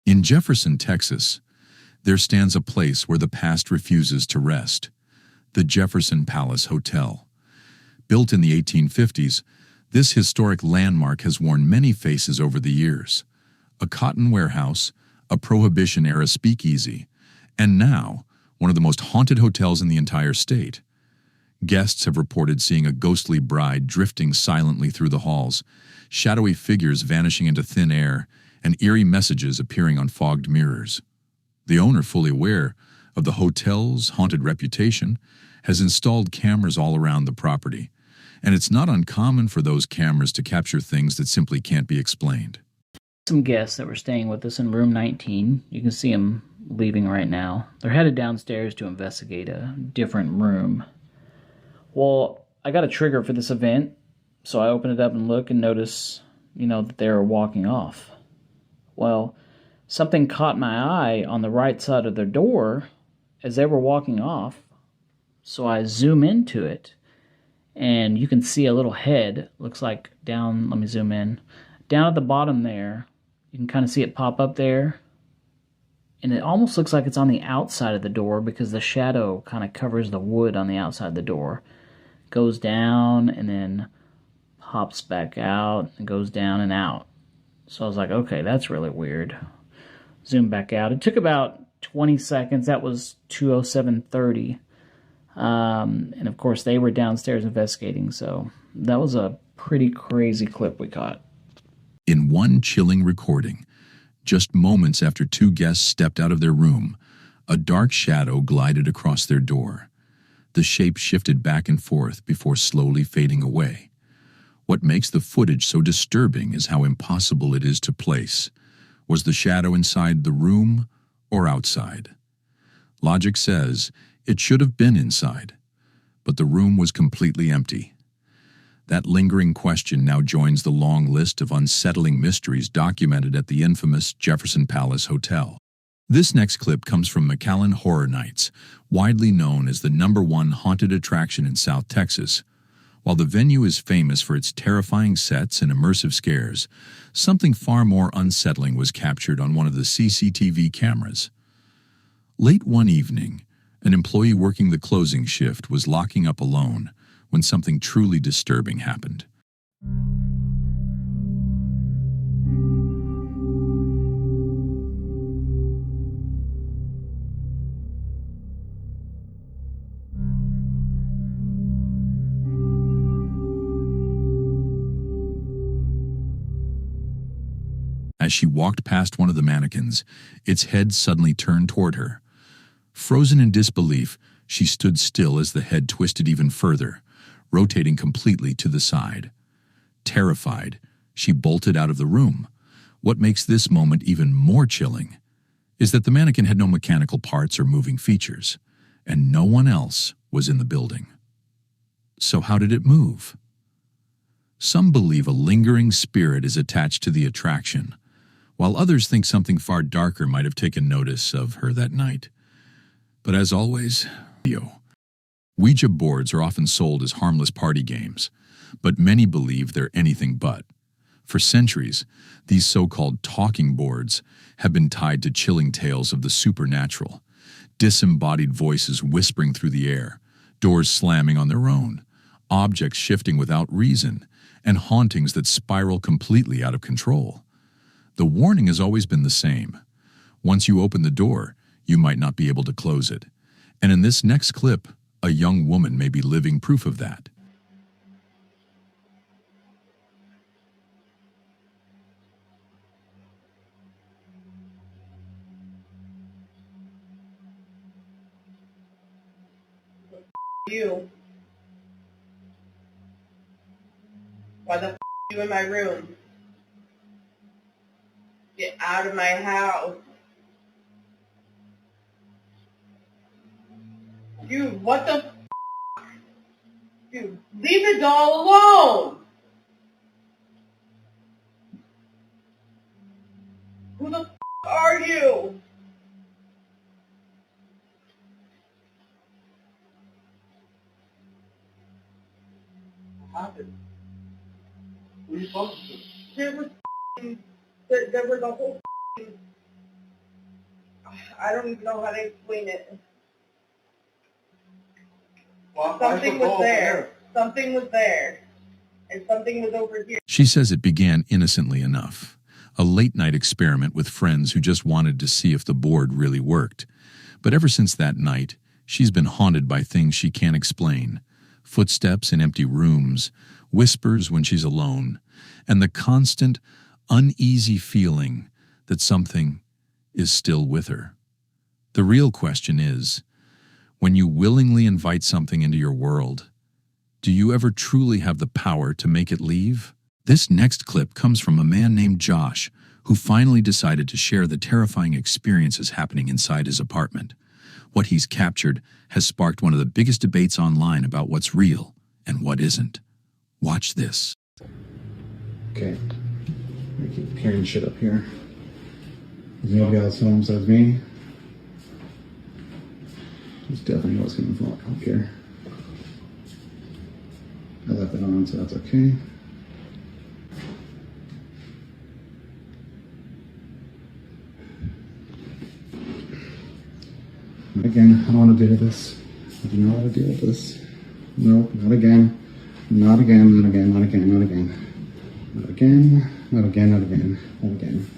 In Jefferson, Texas, there stands a place where the past refuses to rest, the Jefferson Palace Hotel. Built in the 1850s, this historic landmark has worn many faces over the years. A cotton warehouse, a Prohibition-era speakeasy, and now one of the most haunted hotels in the entire state. Guests have reported seeing a ghostly bride drifting silently through the halls, shadowy figures vanishing into thin air, and eerie messages appearing on fogged mirrors. The owner, fully aware of the hotel's haunted reputation, has installed cameras all around the property, and it's not uncommon for those cameras to capture things that simply can't be explained. Some guests that were staying with us in room 19, you can see them leaving right now. They're headed downstairs to investigate a different room. Well, I got a trigger for this event, so I open it up and look and notice, that they were walking off. Well, something caught my eye on the right side of their door as they were walking off, so I zoom into it, and you can see a little head, looks like down, let me zoom in, down at the bottom there, you can kind of see it pop up there, and it almost looks like it's on the outside of the door because the shadow kind of covers the wood on the outside of the door. Goes down and then pops back out and goes down and out. So I was like, okay, that's really weird. Zoom back out. It took about 20 seconds. That was 2:07:30. And of course, they were downstairs investigating. So that was a pretty crazy clip we caught. In one chilling recording, just moments after two guests stepped out of their room, a dark shadow glided across their door. The shape shifted back and forth before slowly fading away. What makes the footage so disturbing is how impossible it is to place. Was the shadow inside the room or outside? Logic says it should have been inside, but the room was completely empty. That lingering question now joins the long list of unsettling mysteries documented at the infamous Jefferson Palace Hotel. This next clip comes from McAllen Horror Nights, widely known as the #1 haunted attraction in South Texas. While the venue is famous for its terrifying sets and immersive scares, something far more unsettling was captured on one of the CCTV cameras. Late one evening, an employee working the closing shift was locking up alone when something truly disturbing happened. As she walked past one of the mannequins, its head suddenly turned toward her. Frozen in disbelief, she stood still as the head twisted even further, rotating completely to the side. Terrified, she bolted out of the room. What makes this moment even more chilling is that the mannequin had no mechanical parts or moving features, and no one else was in the building. So how did it move? Some believe a lingering spirit is attached to the attraction, while others think something far darker might have taken notice of her that night. But as always, Ouija boards are often sold as harmless party games, but many believe they're anything but. For centuries, these so-called talking boards have been tied to chilling tales of the supernatural, disembodied voices whispering through the air, doors slamming on their own, objects shifting without reason, and hauntings that spiral completely out of control. The warning has always been the same. Once you open the door, you might not be able to close it. And in this next clip, a young woman may be living proof of that. You. Why the you in my room? Get out of my house. Dude, what the Dude, leave the doll alone! Who the are you? What happened? Who are you talking to? There was the whole I don't even know how to explain it. Well, Something was there. Something was there. And something was over here. She says it began innocently enough, a late-night experiment with friends who just wanted to see if the board really worked. But ever since that night, she's been haunted by things she can't explain. Footsteps in empty rooms, whispers when she's alone, and the constant, uneasy feeling that something is still with her. The real question is, when you willingly invite something into your world, do you ever truly have the power to make it leave? This next clip comes from a man named Josh, who finally decided to share the terrifying experiences happening inside his apartment. What he's captured has sparked one of the biggest debates online about what's real and what isn't. Watch this. Okay. I keep hearing shit up here. Is nobody else home besides me? There's definitely what's coming from up here. I left that on, so that's okay. Not again. I don't want to deal with this. I do not want to deal with this. Nope, not again. Not again, not again, not again, not again. Not again, not again, not again, not again.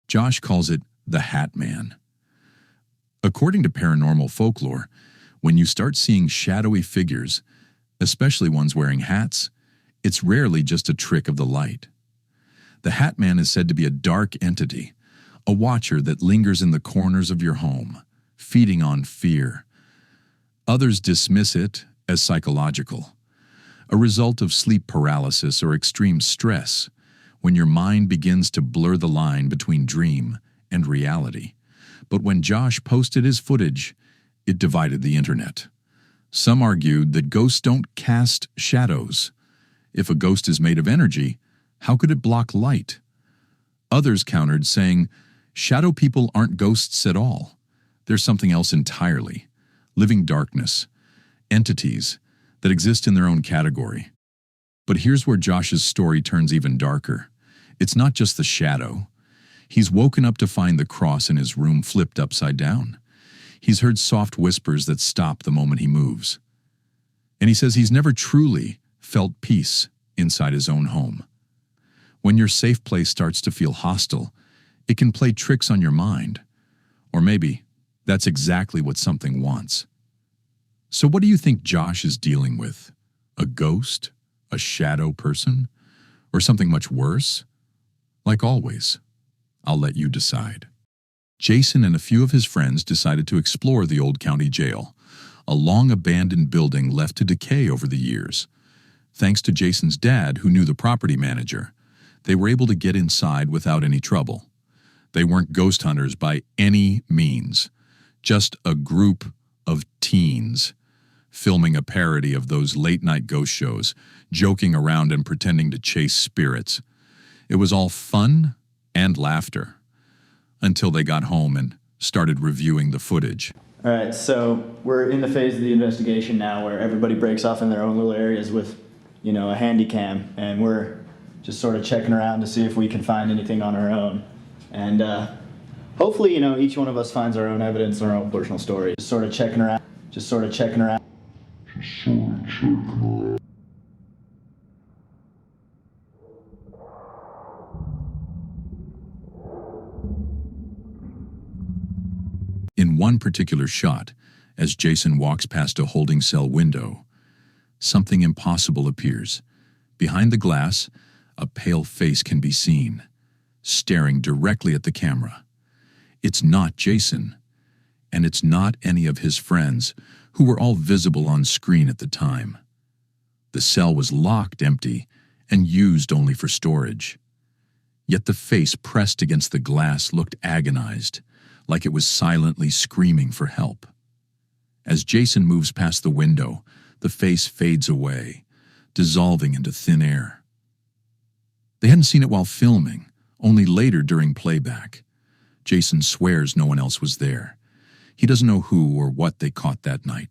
Josh calls it the Hat Man. According to paranormal folklore, when you start seeing shadowy figures, especially ones wearing hats, it's rarely just a trick of the light. The Hat Man is said to be a dark entity, a watcher that lingers in the corners of your home, feeding on fear. Others dismiss it as psychological, a result of sleep paralysis or extreme stress, when your mind begins to blur the line between dream and reality. But when Josh posted his footage, it divided the internet. Some argued that ghosts don't cast shadows. If a ghost is made of energy, how could it block light? Others countered, saying, shadow people aren't ghosts at all. They're something else entirely, living darkness, entities that exist in their own category. But here's where Josh's story turns even darker. It's not just the shadow. He's woken up to find the cross in his room flipped upside down. He's heard soft whispers that stop the moment he moves. And he says he's never truly felt peace inside his own home. When your safe place starts to feel hostile, it can play tricks on your mind. Or maybe that's exactly what something wants. So what do you think Josh is dealing with? A ghost? A shadow person? Or something much worse? Like always, I'll let you decide. Jason and a few of his friends decided to explore the old county jail, a long-abandoned building left to decay over the years. Thanks to Jason's dad, who knew the property manager, they were able to get inside without any trouble. They weren't ghost hunters by any means, just a group of teens filming a parody of those late-night ghost shows, joking around and pretending to chase spirits. It was all fun and laughter until they got home and started reviewing the footage. All right, so we're in the phase of the investigation now where everybody breaks off in their own little areas with, a handy cam, and we're just sort of checking around to see if we can find anything on our own. And hopefully, each one of us finds our own evidence, our own personal story. Just sort of checking around. In one particular shot, as Jason walks past a holding cell window, something impossible appears. Behind the glass, a pale face can be seen, staring directly at the camera. It's not Jason, and it's not any of his friends, who were all visible on screen at the time. The cell was locked empty and used only for storage. Yet the face pressed against the glass looked agonized, like it was silently screaming for help. As Jason moves past the window, the face fades away, dissolving into thin air. They hadn't seen it while filming, only later during playback. Jason swears no one else was there. He doesn't know who or what they caught that night,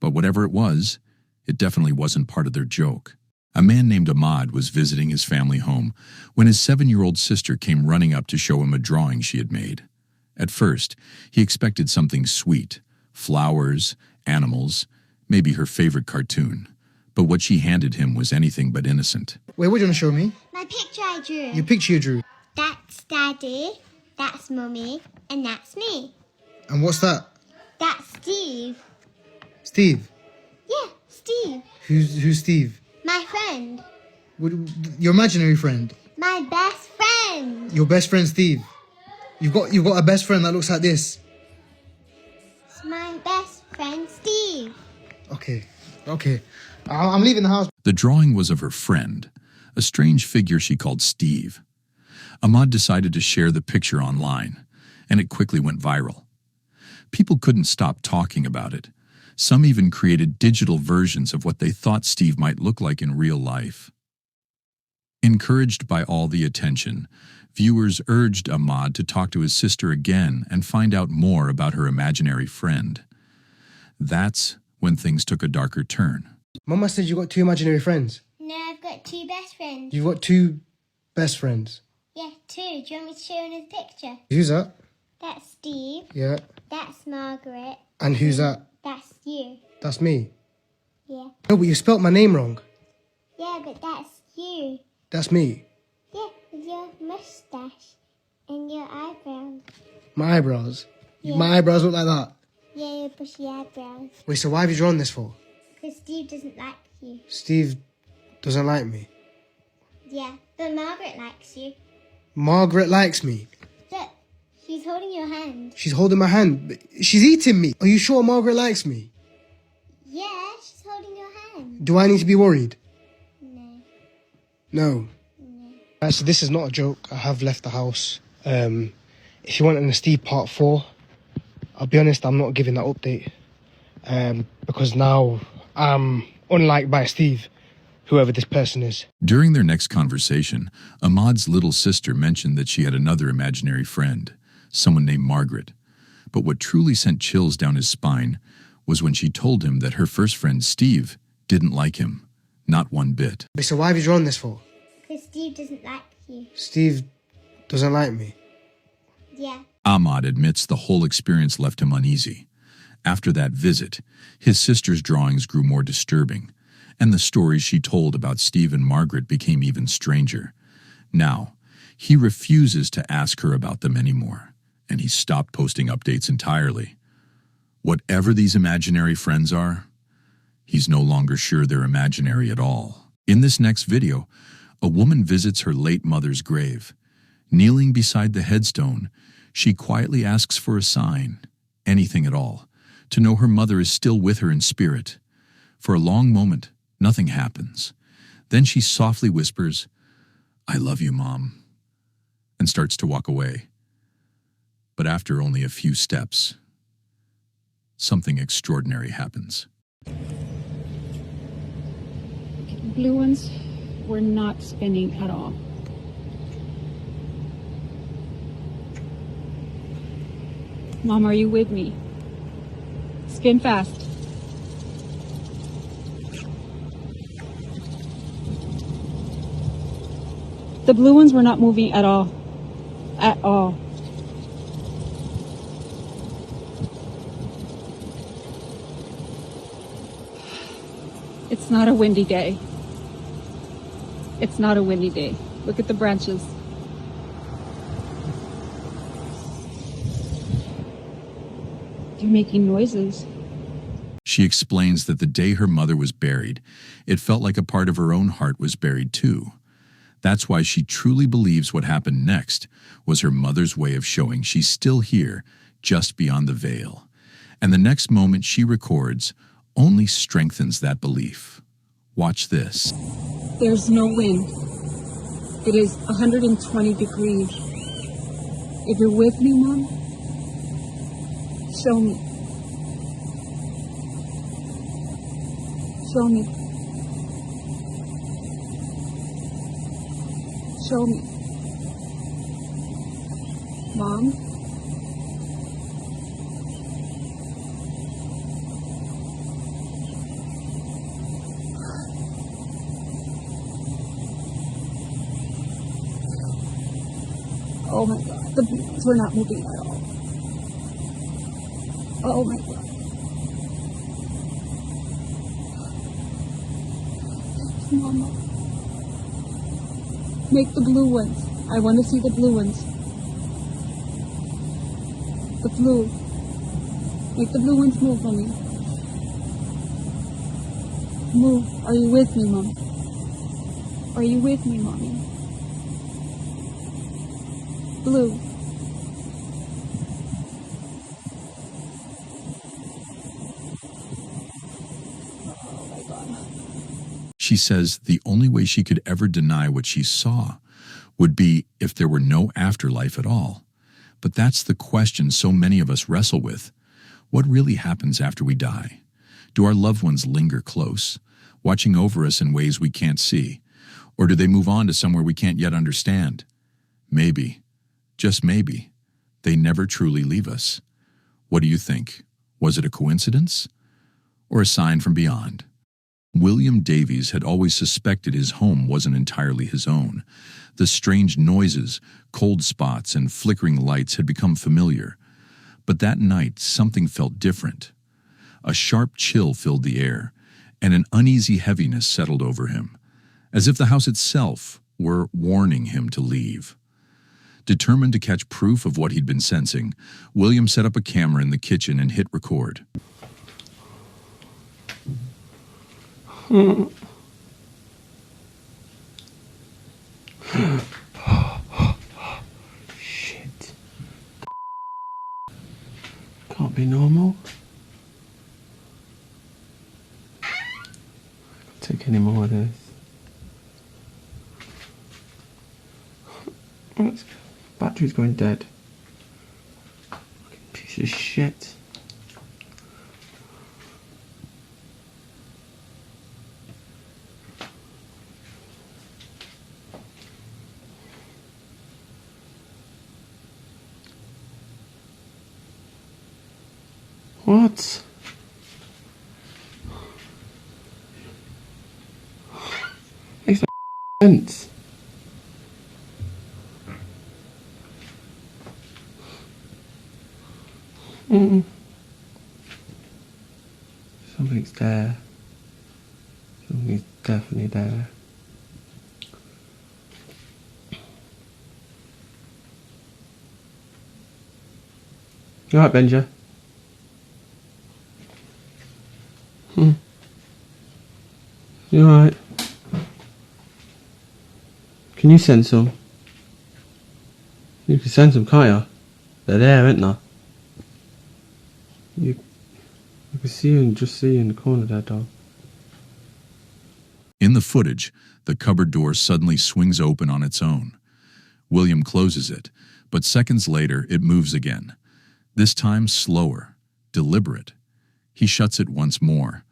But whatever it was, it definitely wasn't part of their joke. A man named Ahmad was visiting his family home when his 7-year-old sister came running up to show him a drawing she had made. At first, he expected something sweet, flowers, animals, maybe her favorite cartoon. But what she handed him was anything but innocent. Wait, what do you want to show me? My picture I drew. Your picture you drew. That's Daddy, that's Mummy, and that's me. And what's that? That's Steve. Steve? Yeah, Steve. Who's Steve? My friend. Your imaginary friend? My best friend. Your best friend Steve? You've got a best friend that looks like this? It's my best friend Steve. Okay. I'm leaving the house. The drawing was of her friend, a strange figure she called Steve. Ahmad decided to share the picture online, and it quickly went viral. People couldn't stop talking about it. Some even created digital versions of what they thought Steve might look like in real life. Encouraged by all the attention, viewers urged Ahmad to talk to his sister again and find out more about her imaginary friend. That's when things took a darker turn. Mama said you got 2 imaginary friends. No, I've got 2 best friends. You've got 2 best friends. Yeah, 2. Do you want me to show you the picture? Who's that? That's Steve. Yeah. That's Margaret. And who's that? That's you. That's me. Yeah. No, but you spelt my name wrong. Yeah, but that's you. That's me. Yeah, with your mustache and your eyebrows. My eyebrows. Yeah. My eyebrows look like that. Yeah, your bushy eyebrows. Wait, so why have you drawn this for? Because Steve doesn't like you. Steve doesn't like me. Yeah, but Margaret likes you. Margaret likes me. Look, she's holding your hand. She's holding my hand. She's eating me. Are you sure Margaret likes me? Yeah, she's holding your hand. Do I need to be worried? No. No. So this is not a joke. I have left the house. If you want an Steve part 4, I'll be honest, I'm not giving that update. Because now I'm unliked by Steve, whoever this person is. During their next conversation, Ahmad's little sister mentioned that she had another imaginary friend, someone named Margaret. But what truly sent chills down his spine was when she told him that her first friend, Steve, didn't like him. Not one bit. Wait, so why have you drawn this for? Because Steve doesn't like you. Steve doesn't like me. Yeah. Ahmad admits the whole experience left him uneasy. After that visit, his sister's drawings grew more disturbing, and the stories she told about Steve and Margaret became even stranger. Now, he refuses to ask her about them anymore, and he stopped posting updates entirely. Whatever these imaginary friends are, he's no longer sure they're imaginary at all. In this next video, a woman visits her late mother's grave. Kneeling beside the headstone, she quietly asks for a sign, anything at all, to know her mother is still with her in spirit. For a long moment, nothing happens. Then she softly whispers, "I love you, Mom," and starts to walk away. But after only a few steps, something extraordinary happens. The blue ones were not spinning at all. Mom, are you with me? Spin fast. The blue ones were not moving at all. At all. It's not a windy day. It's not a windy day. Look at the branches. They're making noises. She explains that the day her mother was buried, it felt like a part of her own heart was buried too. That's why she truly believes what happened next was her mother's way of showing she's still here, just beyond the veil. And the next moment she records only strengthens that belief. Watch this. There's no wind. It is 120 degrees. If you're with me, Mom, show me. Show me. Show me. Mom? Oh my god, the blues were not moving at all. Oh my god. Mama. Make the blue ones. I want to see the blue ones. The blue. Make the blue ones move, Mommy. Move. Are you with me, Mom? Are you with me, Mommy? Blue. Oh my god. She says the only way she could ever deny what she saw would be if there were no afterlife at all. But that's the question so many of us wrestle with. What really happens after we die? Do our loved ones linger close, watching over us in ways we can't see? Or do they move on to somewhere we can't yet understand? Maybe, just maybe, they never truly leave us. What do you think? Was it a coincidence? Or a sign from beyond? William Davies had always suspected his home wasn't entirely his own. The strange noises, cold spots, and flickering lights had become familiar. But that night, something felt different. A sharp chill filled the air, and an uneasy heaviness settled over him, as if the house itself were warning him to leave. Determined to catch proof of what he'd been sensing, William set up a camera in the kitchen and hit record. Shit. Can't be normal. I can't take any more of this. Battery's going dead. Fucking piece of shit. What? Makes no sense. Something's there. Something's definitely there. You alright, Benja? You alright? Can you send some? You can send some, can't you? They're there, aren't they? I can see you, just see you in the corner there, dog. In the footage, the cupboard door suddenly swings open on its own. William closes it, but seconds later it moves again. This time slower, deliberate. He shuts it once more,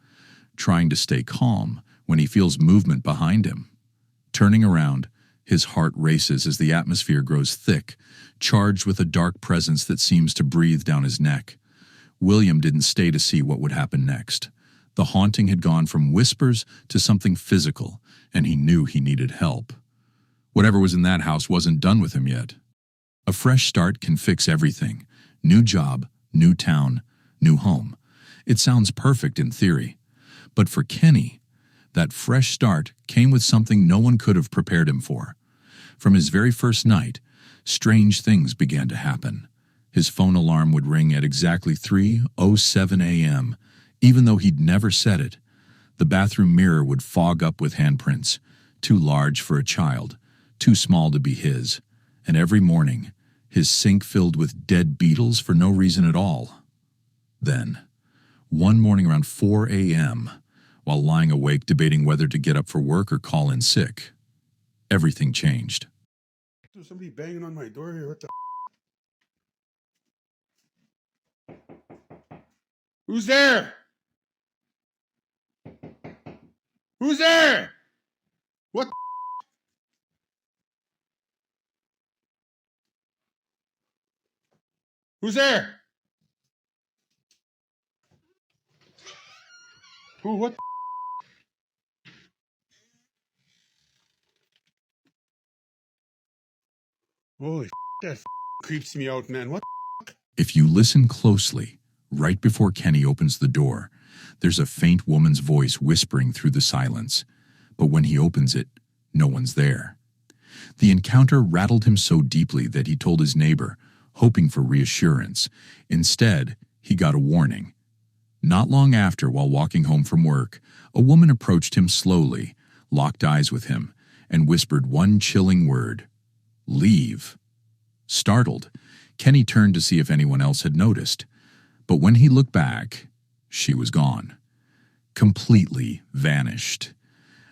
trying to stay calm when he feels movement behind him. Turning around, his heart races as the atmosphere grows thick, charged with a dark presence that seems to breathe down his neck. William didn't stay to see what would happen next. The haunting had gone from whispers to something physical, and he knew he needed help. Whatever was in that house wasn't done with him yet. A fresh start can fix everything. New job, new town, new home. It sounds perfect in theory. But for Kenny, that fresh start came with something no one could have prepared him for. From his very first night, strange things began to happen. His phone alarm would ring at exactly 3:07 a.m., even though he'd never said it. The bathroom mirror would fog up with handprints, too large for a child, too small to be his. And every morning, his sink filled with dead beetles for no reason at all. Then, one morning around 4 a.m., while lying awake debating whether to get up for work or call in sick, everything changed. There's somebody banging on my door here. What the? Who's there? Who's there? What? Who's there? Who? What? Holy That creeps me out, man. What? If you listen closely, right before Kenny opens the door, there's a faint woman's voice whispering through the silence. But when he opens it, no one's there. The encounter rattled him so deeply that he told his neighbor, hoping for reassurance. Instead, he got a warning. Not long after, while walking home from work, a woman approached him slowly, locked eyes with him, and whispered one chilling word: "Leave." Startled, Kenny turned to see if anyone else had noticed. But when he looked back, she was gone. Completely vanished.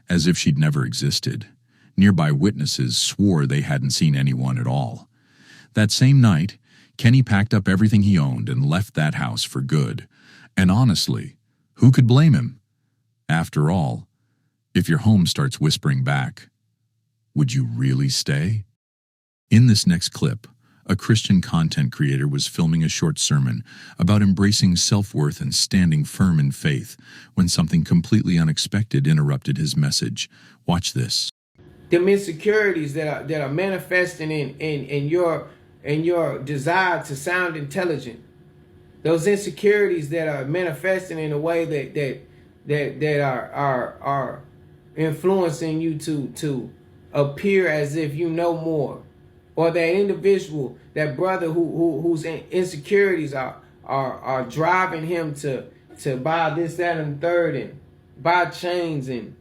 As if she'd never existed. Nearby witnesses swore they hadn't seen anyone at all. That same night, Kenny packed up everything he owned and left that house for good. And honestly, who could blame him? After all, if your home starts whispering back, would you really stay? In this next clip, a Christian content creator was filming a short sermon about embracing self-worth and standing firm in faith when something completely unexpected interrupted his message. Watch this. Them insecurities that are manifesting in your desire to sound intelligent. Those insecurities that are manifesting in a way that are influencing you to appear as if you know more. Or that individual, that brother whose insecurities are driving him to buy this, that, and the third, and buy chains and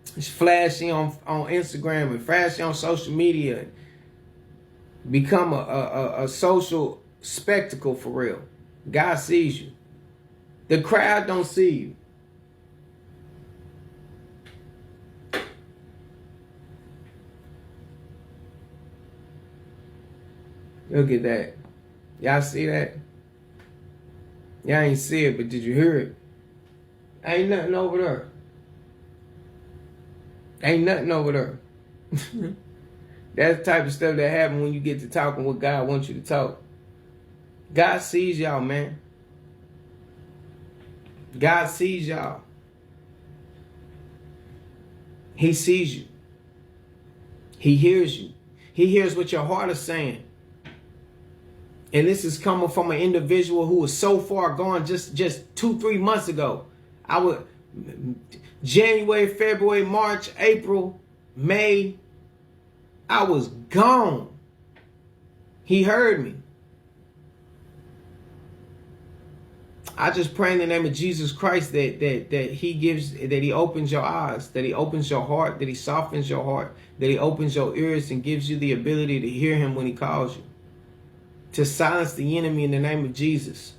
flashing on Instagram and flashing on social media, and become a social spectacle for real. God sees you. The crowd don't see you. Look at that. Y'all see that? Y'all ain't see it, but did you hear it? Ain't nothing over there. Ain't nothing over there. That's the type of stuff that happens when you get to talking what God wants you to talk. God sees y'all, man. God sees y'all. He sees you. He hears you. He hears what your heart is saying. And this is coming from an individual who was so far gone just 2-3 months ago. I would January, February, March, April, May. I was gone. He heard me. I just pray in the name of Jesus Christ that he opens your eyes, that he opens your heart, that he softens your heart, that he opens your ears and gives you the ability to hear him when he calls you. To silence the enemy in the name of Jesus.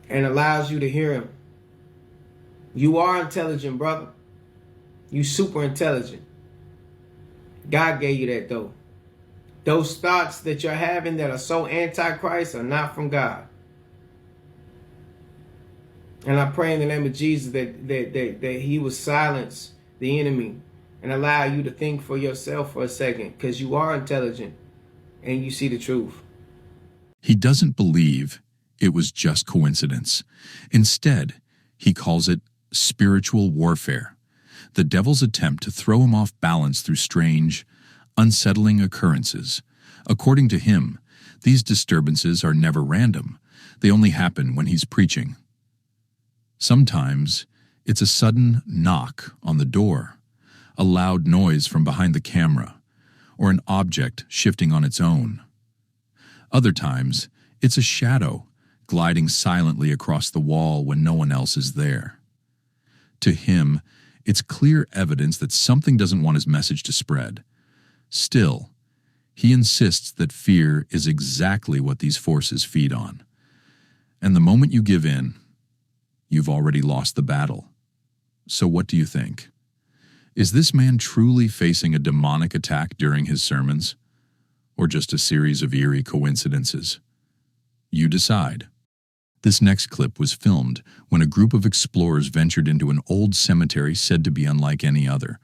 And allows you to hear him. You are intelligent, brother. You super intelligent. God gave you that though. Those thoughts that you're having that are so antichrist are not from God. And I pray in the name of Jesus that he will silence the enemy and allow you to think for yourself for a second, because you are intelligent. And you see the truth. He doesn't believe it was just coincidence. Instead, he calls it spiritual warfare, the devil's attempt to throw him off balance through strange, unsettling occurrences. According to him, these disturbances are never random. They only happen when he's preaching. Sometimes, it's a sudden knock on the door, a loud noise from behind the camera, or an object shifting on its own. Other times, it's a shadow gliding silently across the wall when no one else is there. To him, it's clear evidence that something doesn't want his message to spread. Still, he insists that fear is exactly what these forces feed on. And the moment you give in, you've already lost the battle. So what do you think? Is this man truly facing a demonic attack during his sermons? Or just a series of eerie coincidences? You decide. This next clip was filmed when a group of explorers ventured into an old cemetery said to be unlike any other.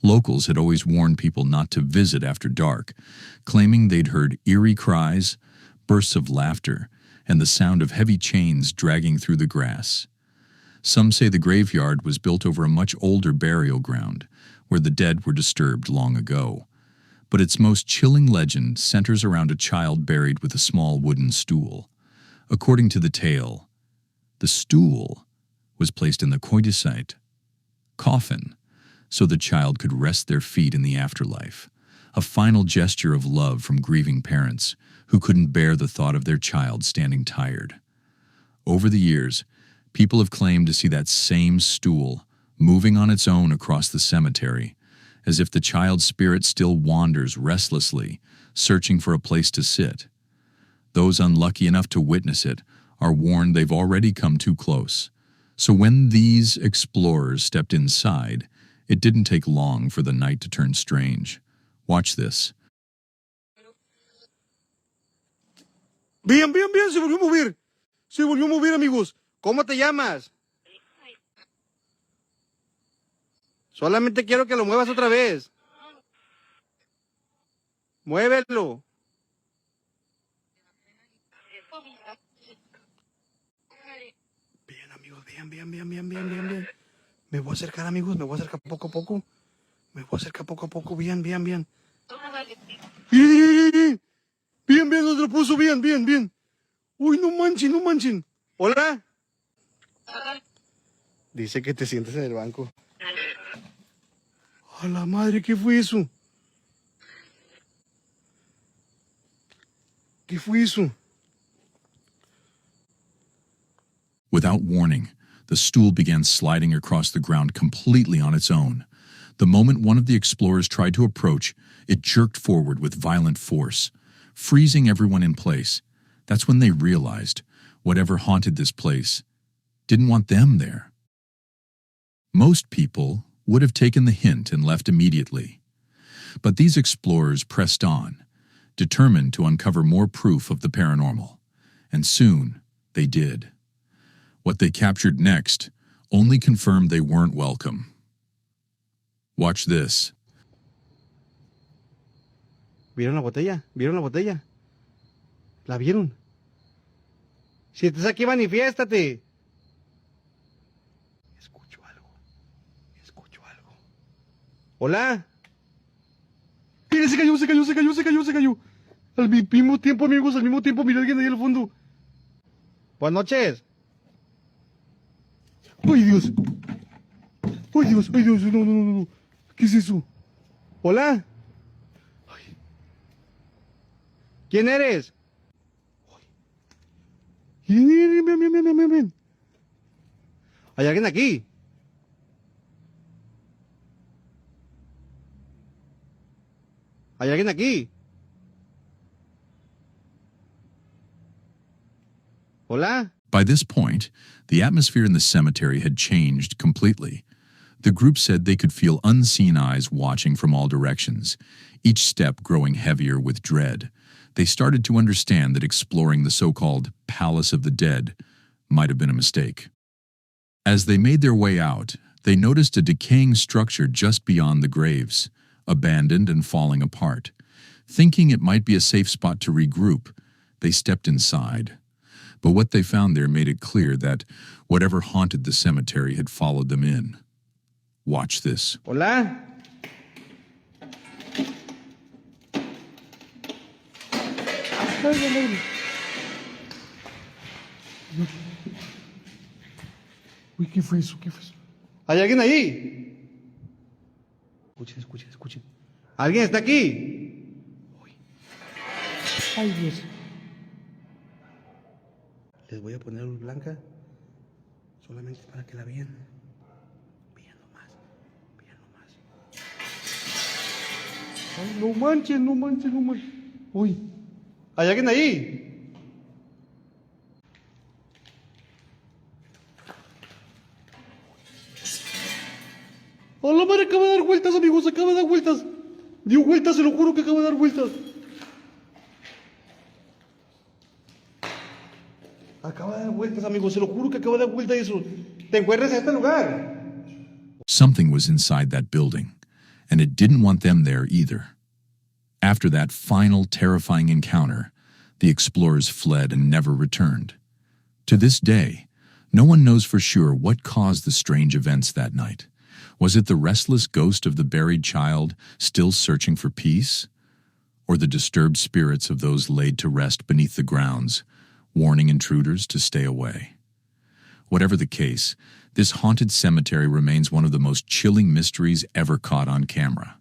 Locals had always warned people not to visit after dark, claiming they'd heard eerie cries, bursts of laughter, and the sound of heavy chains dragging through the grass. Some say the graveyard was built over a much older burial ground, where the dead were disturbed long ago. but its most chilling legend centers around a child buried with a small wooden stool. According to the tale, the stool was placed in the coitusite coffin so the child could rest their feet in the afterlife, a final gesture of love from grieving parents who couldn't bear the thought of their child standing tired. Over the years, people have claimed to see that same stool moving on its own across the cemetery, as if the child's spirit still wanders restlessly, searching for a place to sit. Those unlucky enough to witness it are warned they've already come too close. So when these explorers stepped inside, it didn't take long for the night to turn strange. Watch this. Bien, bien, bien, se volvió a mover. Se volvió a mover, amigos. ¿Cómo te llamas? Solamente quiero que lo muevas otra vez. Muévelo. Bien, amigos, bien, bien, bien, bien, bien, bien, bien. Me voy a acercar, amigos, me voy a acercar poco a poco. Me voy a acercar poco a poco, bien, bien, bien. Bien, bien, bien, nos lo puso bien, bien, bien. Uy, no manchen, no manchen. Hola. Dice que te sientes en el banco. A la madre, ¿qué fue eso? ¿Qué fue eso? Without warning, the stool began sliding across the ground completely on its own. The moment one of the explorers tried to approach, it jerked forward with violent force, freezing everyone in place. That's when they realized whatever haunted this place didn't want them there. Most people would have taken the hint and left immediately. But these explorers pressed on, determined to uncover more proof of the paranormal. And soon, they did. What they captured next only confirmed they weren't welcome. Watch this. ¿Vieron la botella? ¿Vieron la botella? ¿La vieron? Si estás aquí, manifiéstate. Escucho algo. Escucho algo. ¿Hola? Mira, se cayó, se cayó, se cayó, se cayó, se cayó. Al mismo tiempo, amigos, al mismo tiempo, mira alguien ahí al fondo. Buenas noches. ¡Ay, Dios! ¡Ay, Dios! ¡Ay, Dios! No, no, no, no. ¿Qué es eso? ¿Hola? Ay. ¿Quién eres? Ven, ven, ven, ven, ven, ven. ¿Hay alguien aquí? ¿Hay alguien aquí? ¿Hola? By this point, the atmosphere in the cemetery had changed completely. The group said they could feel unseen eyes watching from all directions, each step growing heavier with dread. They started to understand that exploring the so-called Palace of the Dead might have been a mistake. As they made their way out, they noticed a decaying structure just beyond the graves, abandoned and falling apart. Thinking it might be a safe spot to regroup, they stepped inside. But what they found there made it clear that whatever haunted the cemetery had followed them in. Watch this. Hola. Uy, ¿qué fue eso? ¿Qué fue eso? ¿Hay alguien ahí? Escuchen, escuchen, escuchen. ¿Alguien está aquí? Uy. Ay, Dios. Les voy a poner luz blanca solamente para que la vean. Vean nomás. Vean nomás. Ay, no manches, no manches, no manches. Uy. ¿Hay alguien ahí? ¡A la madre! Acaba de dar vueltas, amigos, acaba de dar vueltas. Dio vueltas, se lo juro que acaba de dar vueltas. Acaba de dar vueltas, amigos, se lo juro que acaba de dar vueltas eso. ¿Te encuentras en este lugar? Something was inside that building, and it didn't want them there either. After that final terrifying encounter, the explorers fled and never returned. To this day, no one knows for sure what caused the strange events that night. Was it the restless ghost of the buried child still searching for peace? or the disturbed spirits of those laid to rest beneath the grounds, warning intruders to stay away. Whatever the case, this haunted cemetery remains one of the most chilling mysteries ever caught on camera.